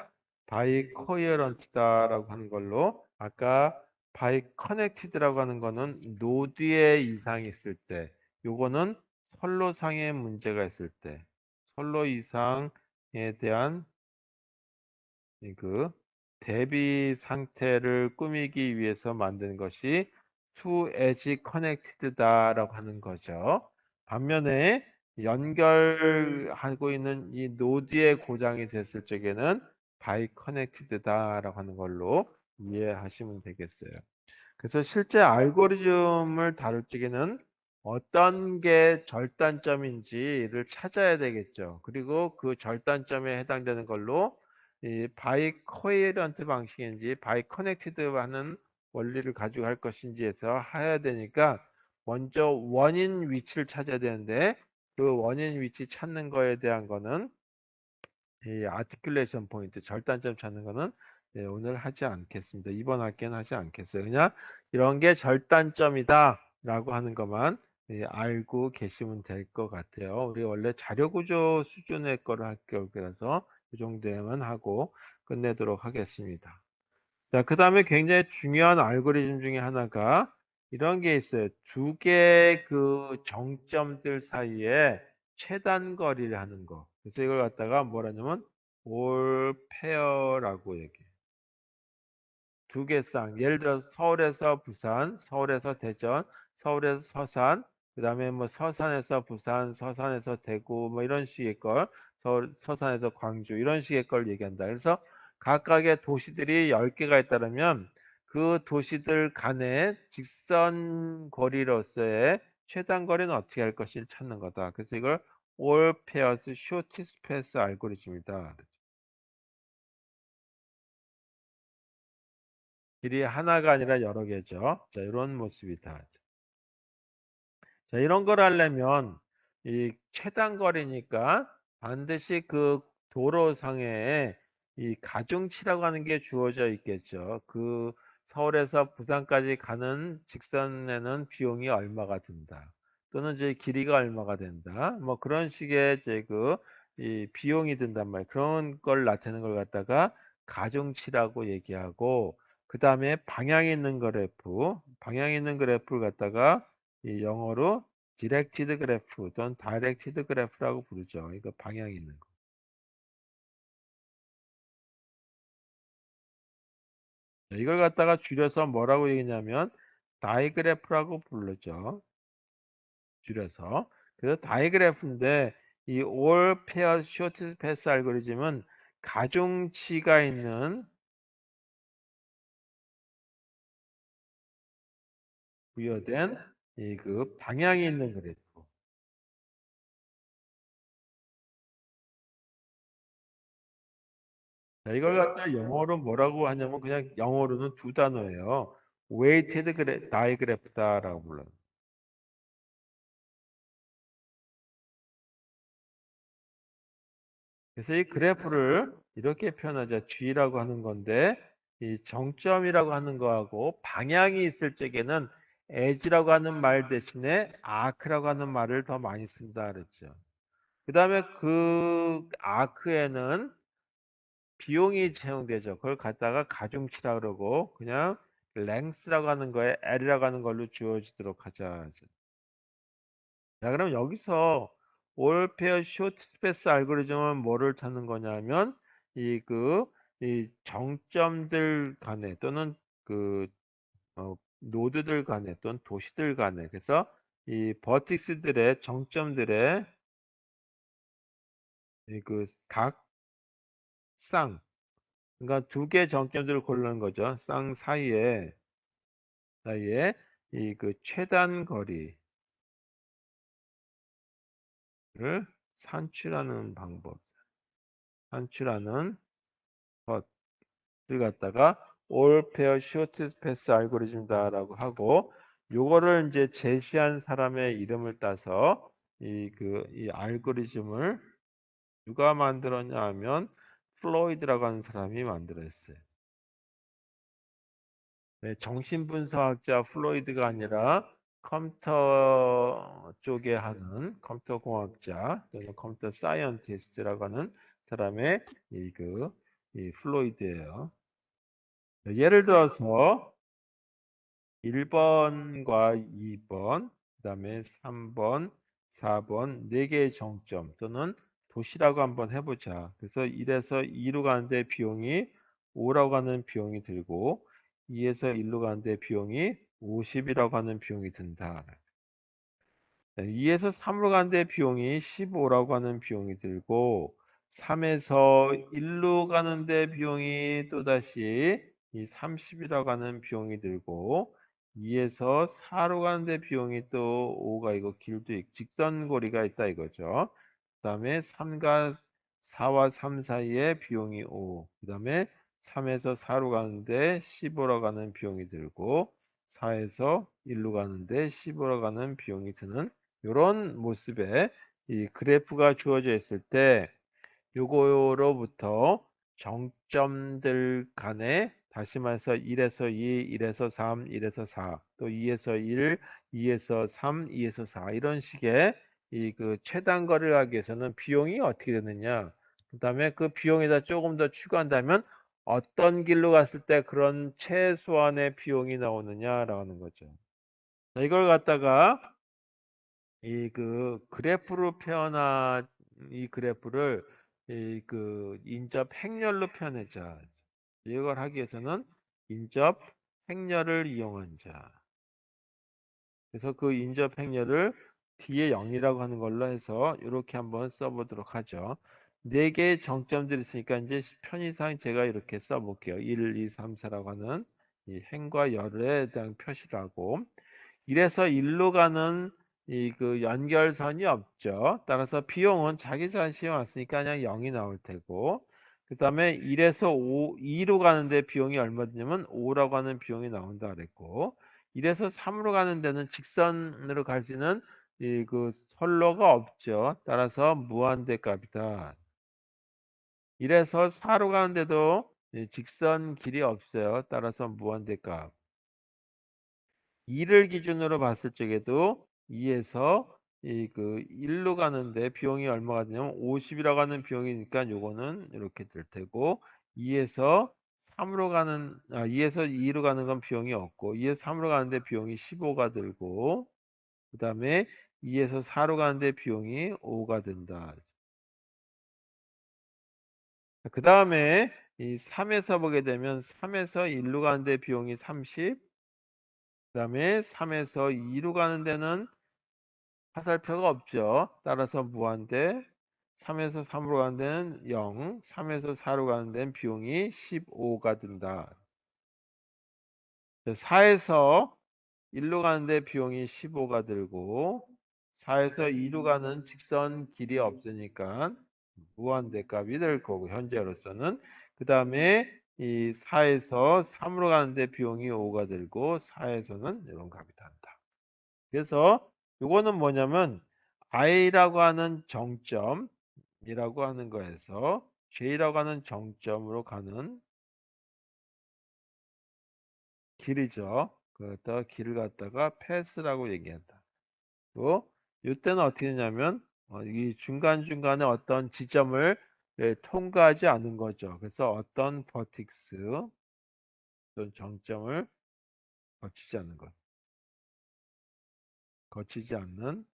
바이 코어런트다라고 하는 걸로 아까 바이 커넥티드라고 하는 거는 노드에 이상이 있을 때 요거는 선로상의 문제가 있을 때 선로 이상에 대한 그 대비 상태를 꾸미기 위해서 만든 것이 to edge connected다라고 하는 거죠. 반면에 연결하고 있는 이 노드의 고장이 됐을 적에는 by connected다라고 하는 걸로 이해하시면 되겠어요. 그래서 실제 알고리즘을 다룰 적에는 어떤 게 절단점인지를 찾아야 되겠죠. 그리고 그 절단점에 해당되는 걸로 이 바이 코헤런트 방식인지 바이 커넥티드 하는 원리를 가지고 할 것인지에서 해야 되니까 먼저 원인 위치를 찾아야 되는데 그 원인 위치 찾는 거에 대한 거는 이 아티큘레이션 포인트 절단점 찾는 거는 오늘 하지 않겠습니다. 이번 학기는 하지 않겠어요. 그냥 이런 게 절단점이다 라고 하는 것만 알고 계시면 될 것 같아요. 우리 원래 자료구조 수준의 거를 할 거라서 이 정도에만 하고 끝내도록 하겠습니다. 자, 그 다음에 굉장히 중요한 알고리즘 중에 하나가 이런 게 있어요. 두 개의 그 정점들 사이에 최단 거리를 하는 거. 그래서 이걸 갖다가 뭐라냐면 all pair라고 얘기해요. 두 개 쌍. 예를 들어서 서울에서 부산, 서울에서 대전, 서울에서 서산, 그 다음에 뭐 서산에서 부산, 서산에서 대구, 뭐 이런 식의 걸, 서산에서 광주, 이런 식의 걸 얘기한다. 그래서 각각의 도시들이 10개가 있다면 그 도시들 간의 직선 거리로서의 최단 거리는 어떻게 할 것인지 찾는 거다. 그래서 이걸 all pairs shortest path 알고리즘이다. 길이 하나가 아니라 여러 개죠. 자, 이런 모습이다. 자, 이런 걸 하려면 이 최단 거리니까 반드시 그 도로상에 이 가중치라고 하는 게 주어져 있겠죠. 그 서울에서 부산까지 가는 직선에는 비용이 얼마가 든다. 또는 이제 길이가 얼마가 된다. 뭐 그런 식의 이제 이 비용이 든단 말이에요. 그런 걸 나타내는 걸 갖다가 가중치라고 얘기하고 그 다음에 방향 있는 그래프, 방향 있는 그래프를 갖다가 이 영어로 디렉티드 그래프 또는 다이렉티드 그래프라고 부르죠. 이거 방향 있는 거. 이걸 갖다가 줄여서 뭐라고 얘기냐면 다이그래프라고 부르죠. 줄여서. 그래서 다이그래프인데 이 all pair short path 알고리즘은 가중치가 있는 부여된 이 그 방향이 있는 그래프. 자, 이걸 갖다 영어로 뭐라고 하냐면 그냥 영어로는 두 단어예요. weighted diagraph다라고 불러요. 그래서 이 그래프를 이렇게 표현하자. G라고 하는 건데 이 정점이라고 하는 거하고 방향이 있을 적에는 edge라고 하는 말 대신에 arc라고 하는 말을 더 많이 쓴다 그랬죠. 그 다음에 그 아크에는 비용이 채용되죠. 그걸 갖다가 가중치라 그러고 그냥 length라고 하는 거에 L이라고 하는 걸로 주어지도록 하자. 자, 그럼 여기서 올페어 쇼트 스페이스 알고리즘은 뭐를 찾는 거냐면 이 이 정점들 간에 또는 그 노드들 간에 또는 도시들 간에 그래서 이 버틱스들의 정점들의 각 쌍 그러니까 두 개 정점들을 고르는 거죠. 쌍 사이에 이 최단 거리를 산출하는 방법, 산출하는 것을 갖다가 올 페어 쇼트 패스 알고리즘다라고 하고 요거를 이제 제시한 사람의 이름을 따서 이 알고리즘을 누가 만들었냐 하면 플로이드라고 하는 사람이 만들었어요. 네, 정신분석학자 플로이드가 아니라 컴퓨터 쪽에 하는 컴퓨터 공학자 또는 컴퓨터 사이언티스트라고 하는 사람의 이 플로이드예요. 예를 들어서 1번과 2번, 그다음에 3번, 4번 네 개의 정점 또는 도시라고 한번 해보자. 그래서 1에서 2로 가는데 비용이 5라고 하는 비용이 들고 2에서 1로 가는데 비용이 50이라고 하는 비용이 든다. 2에서 3으로 가는데 비용이 15라고 하는 비용이 들고 3에서 1로 가는데 비용이 또다시 이 30이라고 하는 비용이 들고 2에서 4로 가는데 비용이 또 5가 이거 길도 직선거리가 있다 이거죠. 그 다음에 3과 4와 3 사이에 비용이 5. 그 다음에 3에서 4로 가는데 15로 가는 비용이 들고 4에서 1로 가는데 15로 가는 비용이 드는 이런 모습의 이 그래프가 주어져 있을 때 요거로부터 정점들 간에 다시 말해서 1에서 2, 1에서 3, 1에서 4, 또 2에서 1, 2에서 3, 2에서 4 이런 식의 이 최단 거리를 하기 위해서는 비용이 어떻게 되느냐. 그다음에 그 비용에다 조금 더 추가한다면 어떤 길로 갔을 때 그런 최소한의 비용이 나오느냐라는 거죠. 자, 이걸 갖다가 그래프로 표현한 이 그래프를 인접 행렬로 표현하자. 이걸 하기 위해서는 인접 행렬을 이용한 자. 그래서 그 인접 행렬을 뒤에 0이라고 하는 걸로 해서 이렇게 한번 써보도록 하죠. 네 개의 정점들이 있으니까 이제 편의상 제가 이렇게 써볼게요. 1, 2, 3, 4라고 하는 이 행과 열에 대한 표시를 하고 1에서 1로 가는 연결선이 없죠. 따라서 비용은 자기 자신이 왔으니까 그냥 0이 나올 테고 그 다음에 1에서 2로 가는데 비용이 얼마 드냐면 5라고 하는 비용이 나온다 그랬고 1에서 3으로 가는 데는 직선으로 갈 수 있는 선로가 없죠. 따라서 무한대 값이다. 1에서 4로 가는데도 직선 길이 없어요. 따라서 무한대 값. 2를 기준으로 봤을 적에도 2에서 1로 가는데 비용이 얼마가 되냐면 50이라고 하는 비용이니까 요거는 이렇게 될 테고 2에서 2에서 2로 가는 건 비용이 없고 2에서 3으로 가는데 비용이 15가 들고 그 다음에 2에서 4로 가는데 비용이 5가 된다. 그 다음에 이 3에서 보게 되면 3에서 1로 가는데 비용이 30, 그 다음에 3에서 2로 가는 데는 화살표가 없죠. 따라서 무한대 3에서 3으로 가는 데는 0, 3에서 4로 가는 데는 비용이 15가 든다. 4에서 1로 가는데 비용이 15가 들고 4에서 2로 가는 직선 길이 없으니까 무한대 값이 될 거고 현재로서는 그 다음에 이 4에서 3으로 가는데 비용이 5가 들고 4에서는 이런 값이 단다. 그래서 요거는 뭐냐면 i라고 하는 정점이라고 하는 거에서 j라고 하는 정점으로 가는 길이죠. 그렇다 길을 갖다가 패스라고 얘기한다. 또 이때는 어떻게 되냐면 이 중간중간에 어떤 지점을 통과하지 않은 거죠. 그래서 어떤 버틱스, 어떤 정점을 거치지 않는 것. 거치지 않는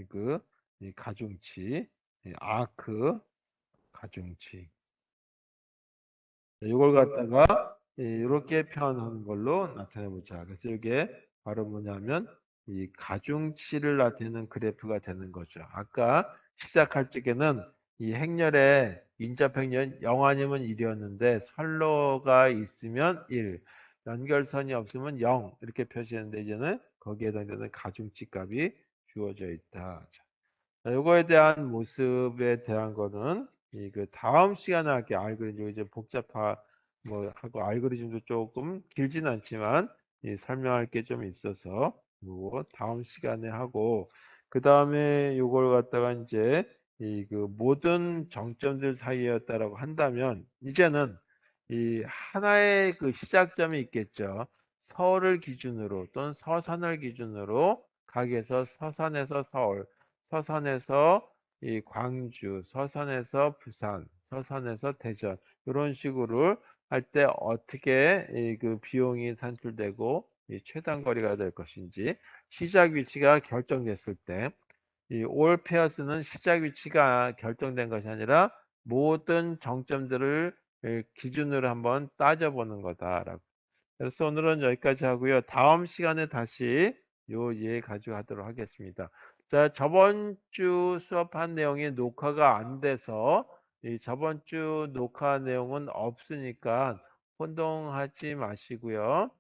그 이 가중치, 이 아크 가중치. 이걸 갖다가 이렇게 표현하는 걸로 나타내 보자. 그래서 이게 바로 뭐냐면 이 가중치를 나타내는 그래프가 되는 거죠. 아까 시작할 적에는 이 행렬에 인접행렬 0 아니면 1이었는데 선로가 있으면 1, 연결선이 없으면 0 이렇게 표시했는데 이제는 거기에 해당되는 가중치 값이 주어져 있다. 자, 요거에 대한 모습에 대한 거는 이 그 다음 시간에 할게 알고리즘 이제 복잡하 뭐 하고 알고리즘도 조금 길진 않지만 이 설명할 게 좀 있어서 요거 다음 시간에 하고 그 다음에 요걸 갖다가 이제 이 그 모든 정점들 사이였다라고 한다면 이제는 이 하나의 그 시작점이 있겠죠. 서울을 기준으로 또는 서산을 기준으로 각에서 서산에서 서울 서산에서 이 광주, 서산에서 부산, 서산에서 대전 이런 식으로 할 때 어떻게 이 그 비용이 산출되고 이 최단 거리가 될 것인지 시작 위치가 결정됐을 때 이 올페어스는 시작 위치가 결정된 것이 아니라 모든 정점들을 기준으로 한번 따져보는 거다라고. 그래서 오늘은 여기까지 하고요. 다음 시간에 다시 요 예 가지고 하도록 하겠습니다. 자, 저번 주 수업한 내용이 녹화가 안 돼서 이 저번 주 녹화 내용은 없으니까 혼동하지 마시고요.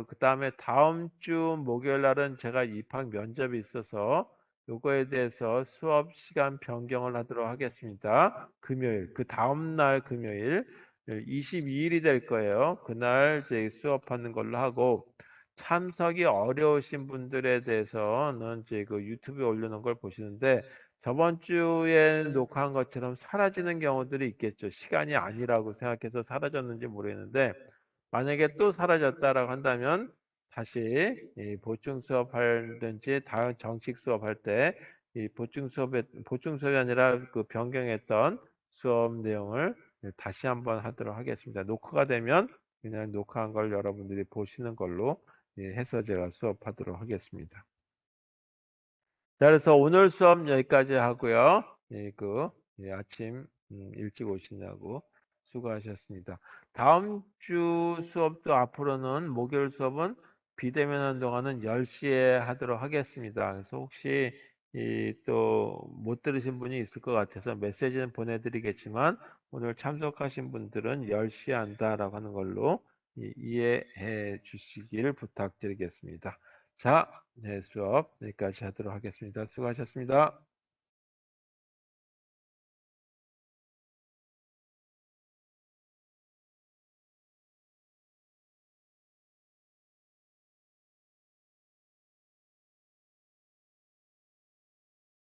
그다음에 다음 주 목요일 날은 제가 입학 면접이 있어서 요거에 대해서 수업 시간 변경을 하도록 하겠습니다. 금요일, 그 다음 날 금요일 22일이 될 거예요. 그날 이제 수업하는 걸로 하고 참석이 어려우신 분들에 대해서는 이제 그 유튜브에 올려놓은 걸 보시는데 저번 주에 녹화한 것처럼 사라지는 경우들이 있겠죠. 시간이 아니라고 생각해서 사라졌는지 모르겠는데 만약에 또 사라졌다라고 한다면 다시 이 보충 수업 하든지 다음 정식 수업 할 때 이 보충 수업이 아니라 그 변경했던 수업 내용을 다시 한번 하도록 하겠습니다. 녹화가 되면 그냥 녹화한 걸 여러분들이 보시는 걸로 해서 제가 수업하도록 하겠습니다. 자, 그래서 오늘 수업 여기까지 하고요. 아침 일찍 오시냐고 수고하셨습니다. 다음 주 수업도 앞으로는 목요일 수업은 비대면 한동안은 10시에 하도록 하겠습니다. 그래서 혹시 또 못 들으신 분이 있을 것 같아서 메시지는 보내드리겠지만 오늘 참석하신 분들은 10시에 한다라고 하는 걸로 이해해 주시기를 부탁드리겠습니다. 자, 네, 수업 여기까지 하도록 하겠습니다. 수고하셨습니다.